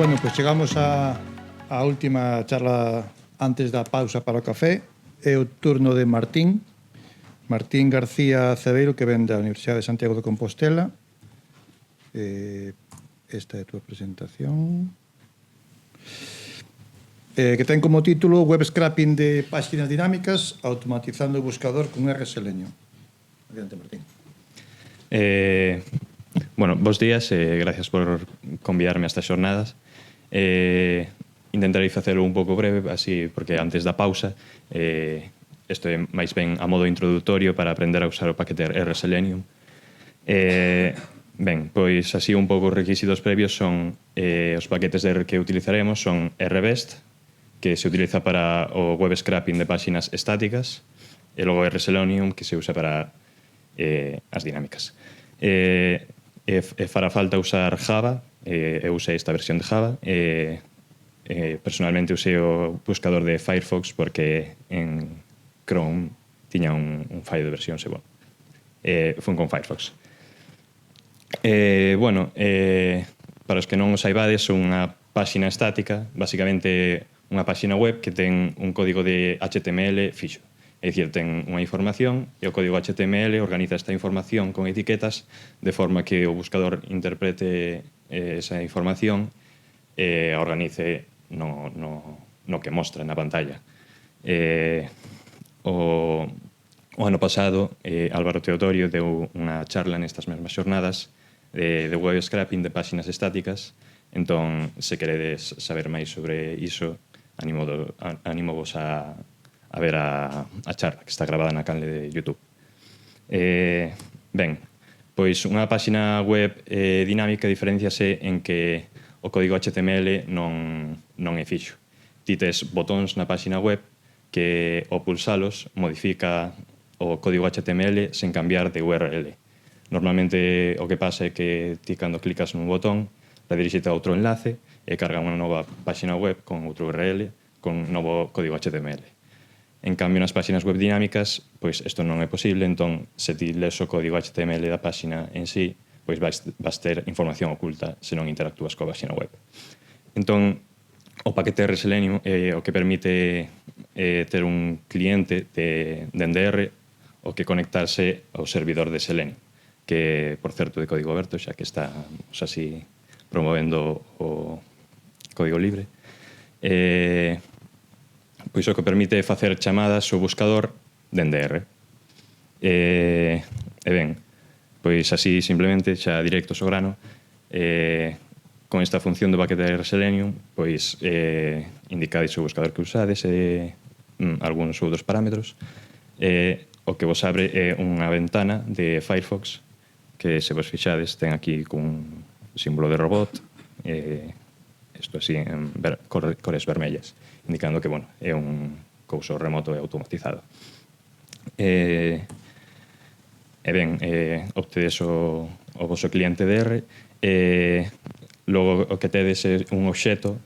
Bueno, pois chegamos á última charla antes da pausa para o café. É o turno de Martín García Aceveiro, que ven da Universidade de Santiago de Compostela. Esta é a túa presentación. Que ten como título Web Scraping de páxinas dinámicas automatizando o buscador con R Selenium. Adiante, Martín. Bueno, bons días e gracias por convidarme a estas xornadas. Intentarei facelo un pouco breve, así, porque antes da pausa isto é máis ben a modo introductorio para aprender a usar o paquete R Selenium. Ben, pois así un pouco os requisitos previos son os paquetes de R que utilizaremos son RBest, que se utiliza para o web scraping de páxinas estáticas, e logo R Selenium, que se usa para as dinámicas. Fará falta usar Java, eu usei esta versión de Java, personalmente usei o buscador de Firefox porque en Chrome tiña un fallo de versión, se bon. Fun con Firefox. Para os que non o saibades, unha páxina estática, basicamente unha páxina web que ten un código de HTML fixo. É dicir, ten unha información e o código HTML organiza esta información con etiquetas de forma que o buscador interprete esa información e organice no que mostra na pantalla. O ano pasado, Álvaro Teodorio deu unha charla nestas mesmas xornadas de web scraping de páxinas estáticas. Entón, se queredes saber máis sobre iso, animovos a ver a charla que está grabada na canle de YouTube. Ben, pois unha páxina web dinámica diferenciase en que o código HTML non é fixo. Ti tes botóns na páxina web que ao pulsalos modifica o código HTML sen cambiar de URL. Normalmente o que pasa é que ti cando clicas nun botón redirixite a outro enlace e carga unha nova páxina web con outro URL con novo código HTML. En cambio, nas páxinas web dinámicas, pois isto non é posible, entón, se ti lees o código HTML da páxina en sí, pois vas ter información oculta se non interactúas coa páxina web. Entón, o paquete R Selenium é o que permite ter un cliente de NDR o que conectarse ao servidor de Selenium, que, por certo, de código aberto, xa que está así promovendo o código libre. Pois o que permite facer chamadas ao buscador de NDR. Ben, pois así simplemente, xa directos ao grano, con esta función do paquete de R Selenium, pois indicades o buscador que usades e algúns outros parámetros. O que vos abre é unha ventana de Firefox que, se vos fixades, ten aquí cun símbolo de robot, isto así en cores vermellas, indicando que, bueno, é un couso remoto e automatizado. Ben, obtedes o vosso cliente de R, logo o que tedes é un obxeto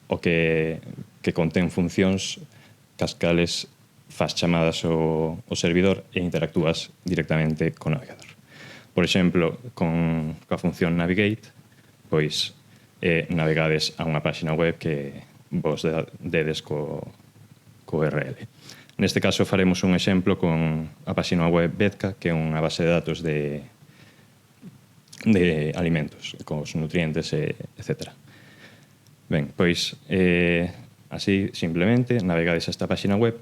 o que contén funcións cas cales faz chamadas ao servidor e interactúas directamente co navegador. Por exemplo, con a función navigate, pois navegades a unha páxina web que vos dedes co URL. Neste caso faremos un exemplo con a páxina web Bedka, que é unha base de datos de alimentos, cos nutrientes, etc. Ben, pois así, simplemente, navegades a esta páxina web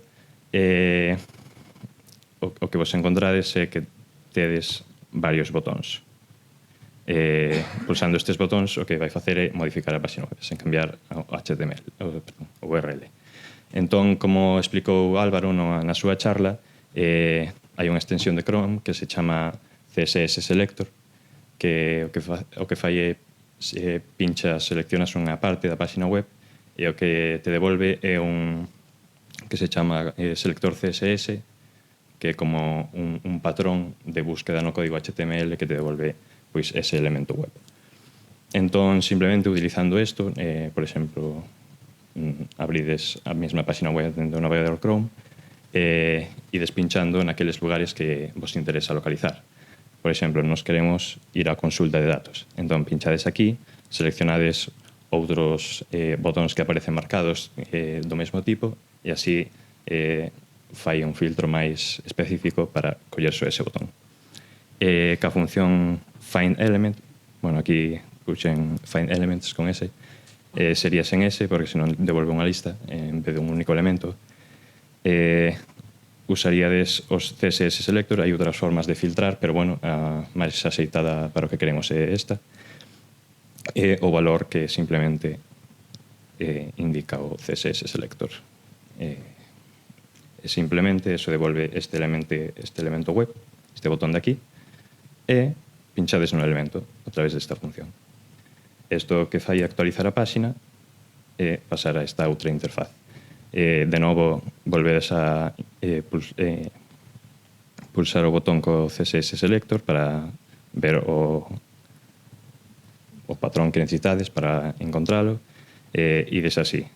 e o que vos encontrades é que tedes varios botóns. Pulsando estes botóns, o que vai facer é modificar a páxina web, sen cambiar o HTML, o URL. Entón, como explicou Álvaro na súa charla, hai unha extensión de Chrome que se chama CSS Selector, que o que fai é seleccionas unha parte da páxina web e o que te devolve é un que se chama selector CSS, que é como un patrón de búsqueda no código HTML que te devolve pois ese elemento web. Entón, simplemente utilizando isto, por exemplo, abrides a mesma páxina web dentro do navegador Chrome e despinchando naqueles lugares que vos interesa localizar. Por exemplo, nos queremos ir á consulta de datos. Entón, pinchades aquí, seleccionades outros botóns que aparecen marcados do mesmo tipo e así fai un filtro máis específico para coller só ese botón. Ca función find element, bueno, aquí puxen find elements con S, sería sen S porque senón devolve unha lista en vez de un único elemento. Usaríades os CSS selector, hai outras formas de filtrar, pero bueno, a máis axeitada para o que queremos é esta. O valor que simplemente indica o CSS selector. Simplemente eso devolve este elemento web, este botón de aquí, e pinchades no elemento a través desta función. Isto que fai actualizar a páxina e pasar a esta outra interfaz. De novo, volvedes a pulsar o botón co CSS selector para ver o patrón que necesitades para encontralo, e ides así,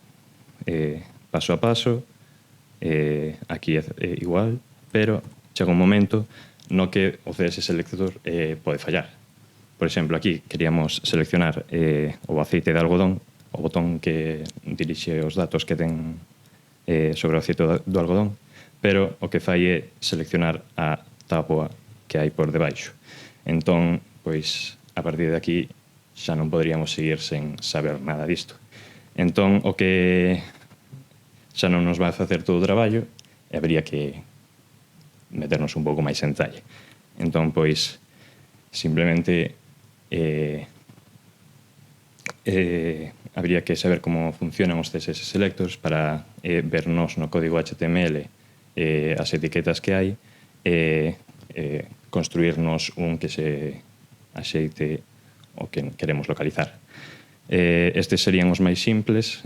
paso a paso. Aquí é igual, pero chega un momento no que o CSS selector pode fallar. Por exemplo, aquí queríamos seleccionar o aceite de algodón, o botón que dirixe os datos que ten sobre o aceite do algodón, pero o que fai é seleccionar a táboa que hai por debaixo. Entón, pois, a partir de aquí xa non poderíamos seguir sen saber nada disto. Entón, o que xa non nos vai facer todo o traballo e habría que meternos un pouco máis en detalle. Entón, pois, simplemente habría que saber como funcionan os CSS selectors para vernos no código HTML as etiquetas que hai e construirnos un que se axeite o que queremos localizar. Estes serían os máis simples.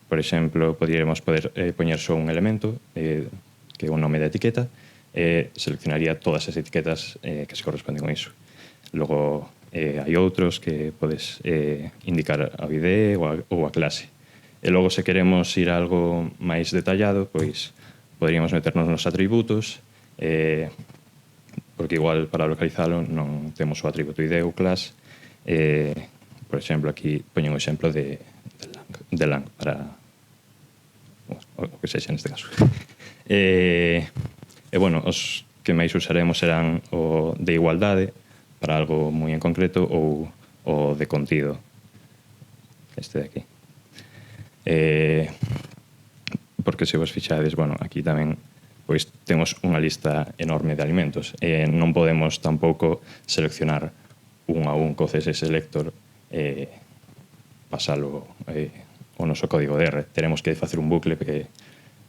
Por exemplo, poderíamos poñer só un elemento que é o nome da etiqueta e seleccionaría todas as etiquetas que se corresponden con iso. Logo, hai outros que podes indicar a IDE ou a clase. E logo, se queremos ir a algo máis detallado, pois poderíamos meternos nos atributos, porque igual para localizalo non temos o atributo IDE ou class. Por exemplo, aquí poño un exemplo de lang para o que sexa neste caso. E bueno, os que máis usaremos serán o de igualdade para algo moi en concreto ou o de contido, este de aquí. Porque se vos fixades, bueno, aquí tamén pois temos unha lista enorme de alimentos e non podemos tampouco seleccionar un a un co CSS selector e pasalo o noso código de R. Teremos que facer un bucle que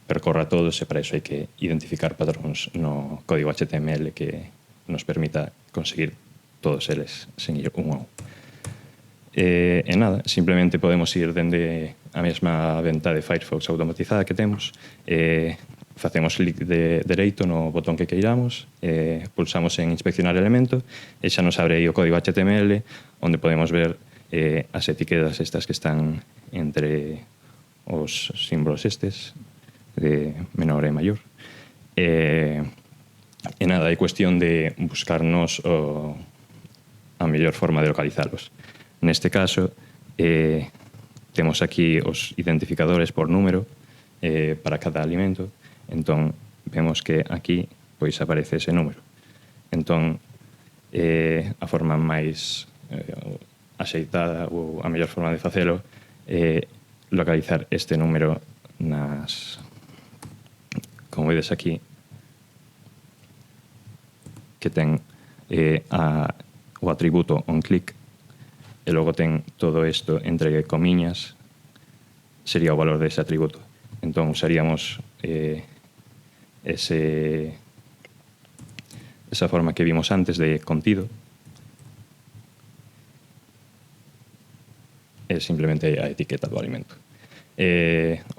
percorra todos e para iso hai que identificar patróns no código HTML que nos permita conseguir todos eles sen ir un a un. E nada, simplemente podemos ir dende a mesma venta de Firefox automatizada que temos, facemos clic de dereito no botón que queiramos, pulsamos en inspeccionar elemento e xa nos abre aí o código HTML onde podemos ver as etiquetas estas que están entre os símbolos estes de menor e maior. E nada, é cuestión de buscarnos a mellor forma de localizalos. Neste caso, temos aquí os identificadores por número para cada alimento. Entón, vemos que aquí pois aparece ese número. Entón, a forma máis axeitada ou a mellor forma de facelo é localizar este número nas, como vedes aquí, que ten o atributo onClick e logo ten todo isto entre comiñas, sería o valor dese atributo. Entón usaríamos esa forma que vimos antes de contido e simplemente a etiqueta do alimento.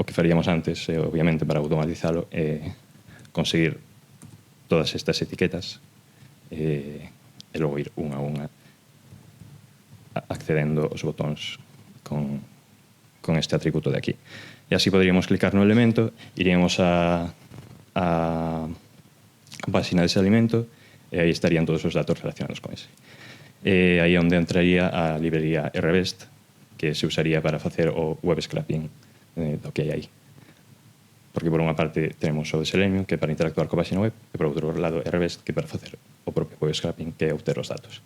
O que faríamos antes, obviamente, para automatizalo, é conseguir todas estas etiquetas e logo ir unha a unha accedendo os botóns con este atributo de aquí. E así poderíamos clicar no elemento, iríamos a página dese alimento e aí estarían todos os datos relacionados con ese. aí é onde entraría a librería RVest, que se usaría para facer o web scraping do que hai aí. Porque por unha parte tenemos o de Selenium, que é para interactuar coa página web, e por outro lado RVest, que é para facer o propio web scraping, que é obter os datos.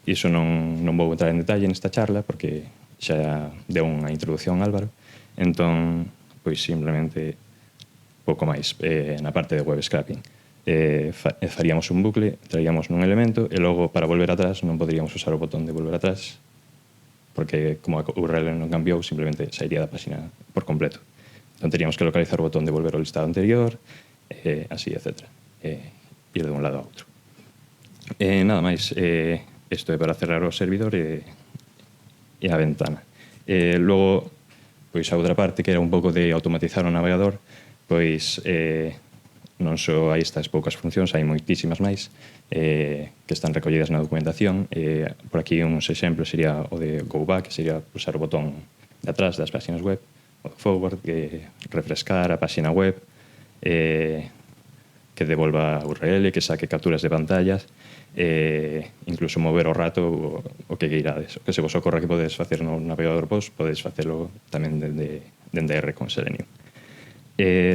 Iso non vou entrar en detalle nesta charla, porque xa deu unha introducción Álvaro, entón, pois simplemente pouco máis na parte de web scraping. Faríamos un bucle, traíamos nun elemento e logo para volver atrás non poderíamos usar o botón de volver atrás porque como a URL non cambiou simplemente sairía da página por completo. Entón teríamos que localizar o botón de volver ao listado anterior, así, etc. Ir de un lado a outro. Nada máis, isto é para cerrar o servidor e a ventana. Logo, pois a outra parte que era un pouco de automatizar o navegador, pois non só hai estas poucas funcións, hai moitísimas máis que están recollidas na documentación. Por aquí uns exemplos sería o de go back, que sería pulsar o botón de atrás das páxinas web, o de forward, que refrescar a páxina web, que devolva a URL, que saque capturas de pantallas, incluso mover o rato o que queirades. O que se vos ocorre que podes facer no navegador post, podes facelo tamén dende R con Selenium.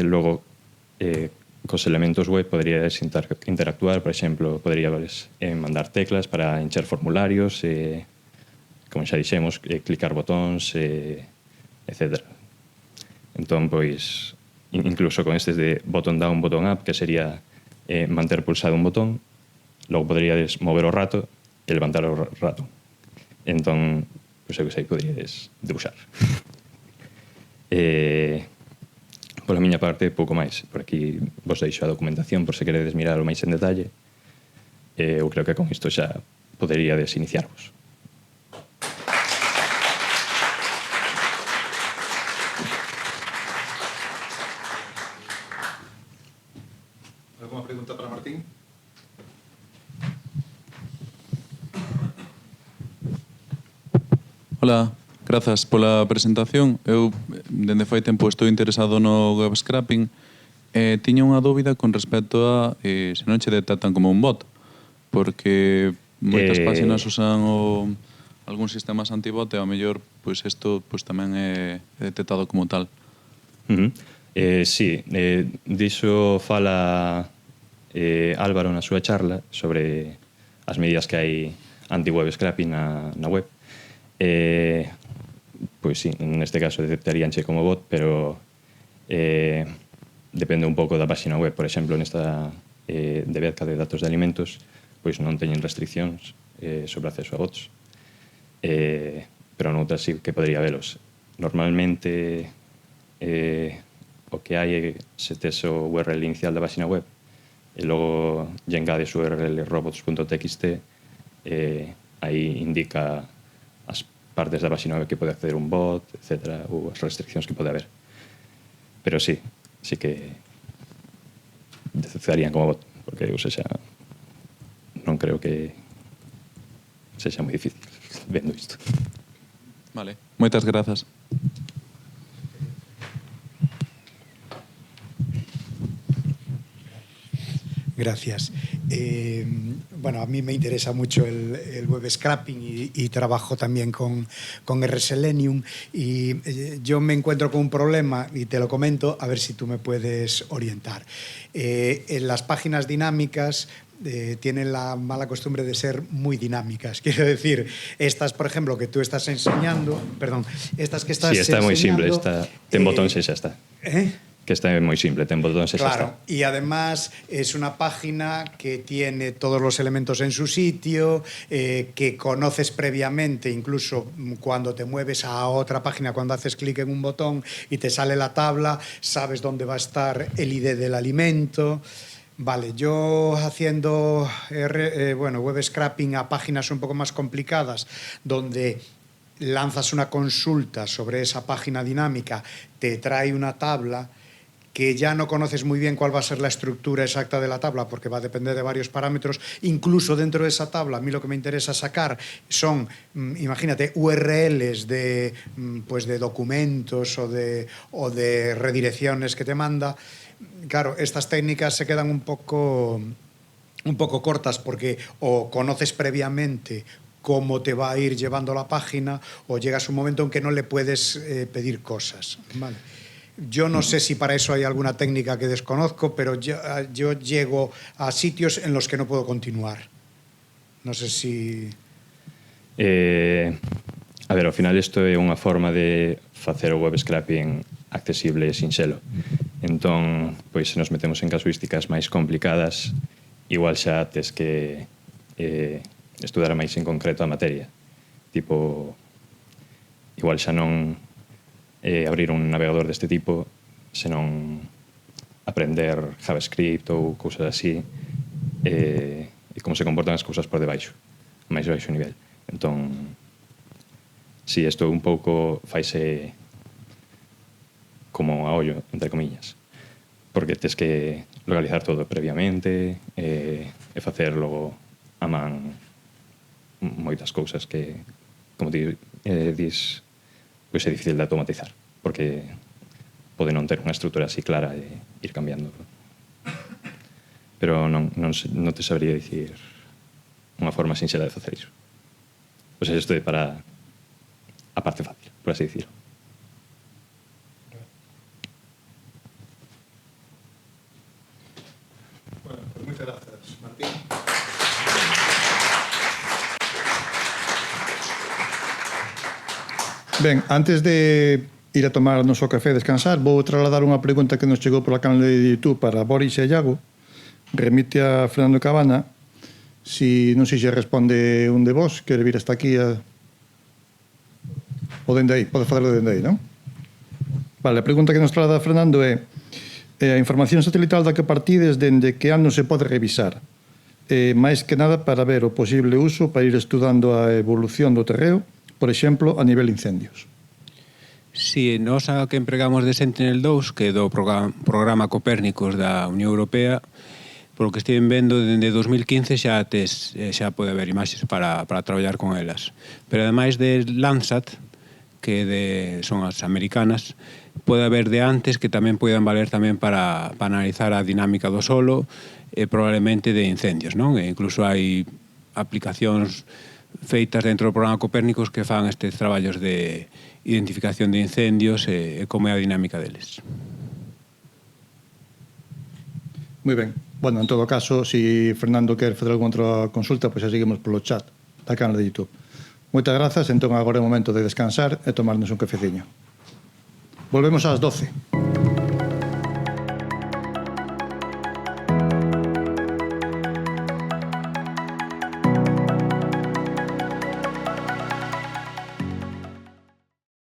Logo, cos elementos web poderíades interactuar, por exemplo, poderíades mandar teclas para encher formularios, como xa dixemos, clicar botóns, etc. Entón, pois, incluso con estes de botón down, botón up, que sería manter pulsado un botón, logo poderíades mover o rato e levantar o rato. Entón, pois eu que sei, poderíades debuxar. Pola miña parte, pouco máis. Por aquí vos deixo a documentación por se queredes mirar o máis en detalle. Eu creo que con isto xa poderíades iniciarvos. Alguna pregunta para Martín? Hola, grazas pola presentación. Eu, dende fai tempo, estou interesado no web scraping. Tiña unha dúbida con respecto a se non che detectan como un bot, porque moitas páxinas usan algún sistemas antibot e ao mellor pois isto pois tamén é detectado como tal. Sí, diso fala Álvaro na súa charla sobre as medidas que hai anti-web scraping na web. Pois sí, neste caso detectaríanche como bot, pero depende un pouco da páxina web. Por exemplo, nesta de Bedca de datos de alimentos, pois non teñen restriccións sobre acceso a bots, pero noutras sí que podría velos. Normalmente o que hai é se tes o URL inicial da páxina web e logo lle engades o URL robots.txt, aí indica as partes da páxina web que pode acceder un bot, etc., ou as restriccións que pode haber. Pero sí que detectarían como bot, porque eu sexa non creo que sexa moi difícil vendo isto. Vale, moitas grazas. Gracias. Bueno, a mí me interesa mucho el web scraping y trabajo también con RSelenium y yo me encuentro con un problema y te lo comento a ver si tú me puedes orientar. En las páginas dinámicas tienen la mala costumbre de ser muy dinámicas. Quiero decir, estas, por ejemplo, que tú estás enseñando, perdón, estas que estás enseñando... Sí, está moi simple, ten botóns e xa está. Que está moi simple, ten botóns e xa está. Claro, y además es una página que tiene todos los elementos en su sitio, que conoces previamente, incluso cuando te mueves a otra página, cuando haces clic en un botón y te sale la tabla, sabes dónde va a estar el ID del alimento. Vale, yo haciendo web scraping a páginas un poco más complicadas, donde lanzas una consulta sobre esa página dinámica, te trae una tabla que ya no conoces muy bien cuál va a ser la estructura exacta de la tabla porque va a depender de varios parámetros. Incluso dentro de esa tabla, a mí lo que me interesa sacar son, imagínate, URLs de documentos o de redirecciones que te manda. Claro, estas técnicas se quedan un poco un poco cortas porque o conoces previamente cómo te va a ir llevando la página o llegas a un momento en que no le puedes pedir cosas. Vale. Yo no sé si para eso hay alguna técnica que desconozco, pero yo llego a sitios en los que no puedo continuar. No sé si... A ver, ao final isto é unha forma de facer o web scraping accesible e sinxelo. Entón, pois se nos metemos en casuísticas máis complicadas, igual xa tes que estudar máis en concreto a materia. Tipo, igual xa non abrir un navegador deste tipo, senón aprender JavaScript ou cousas así, e como se comportan as cousas por debaixo, a máis baixo nivel. Entón, si isto un pouco faise como a ollo, entre comillas, porque tes que localizar todo previamente e facer logo a man moitas cousas que, como ti dis, pois é difícil de automatizar, porque pode non ter unha estrutura así clara e ir cambiando. Pero non te sabría dicir unha forma sinxela de facer iso. Pois isto é para a parte fácil, por así dicirlo. Bueno, pues muchas gracias, Martín. Ben, antes de ir a tomar o noso café e descansar, vou trasladar unha pregunta que nos chegou pola canal de YouTube para Boris e Iago. Remite a Fernando Cabana. Si non sei se responde un de vos, quere vir hasta aquí o dende aí, pode facerlo dende aí, non? Vale, a pregunta que nos traslada Fernando é a información satelital da que partides dende que ano se pode revisar? máis que nada para ver o posible uso para ir estudando a evolución do terreo, por exemplo, a nivel incendios. Si, nós a que empregamos de Sentinel-2, que é do programa Copérnicos da Unión Europea, polo que estiven vendo, dende 2015 xa pode haber imaxes para traballar con elas. Pero ademais de Landsat, que son as americanas, pode haber de antes que tamén poden valer tamén para analizar a dinámica do solo e probablemente de incendios, non? E incluso hai aplicacións feitas dentro do programa Copérnicos que fan estes traballos de identificación de incendios e como é a dinámica deles. Moi ben. Bueno, en todo caso, se Fernando quer fazer alguna outra consulta, pois xa seguimos polo chat da canal de YouTube. Moitas grazas, entón agora é o momento de descansar e tomarnos un cafeciño. Volvemos ás 12.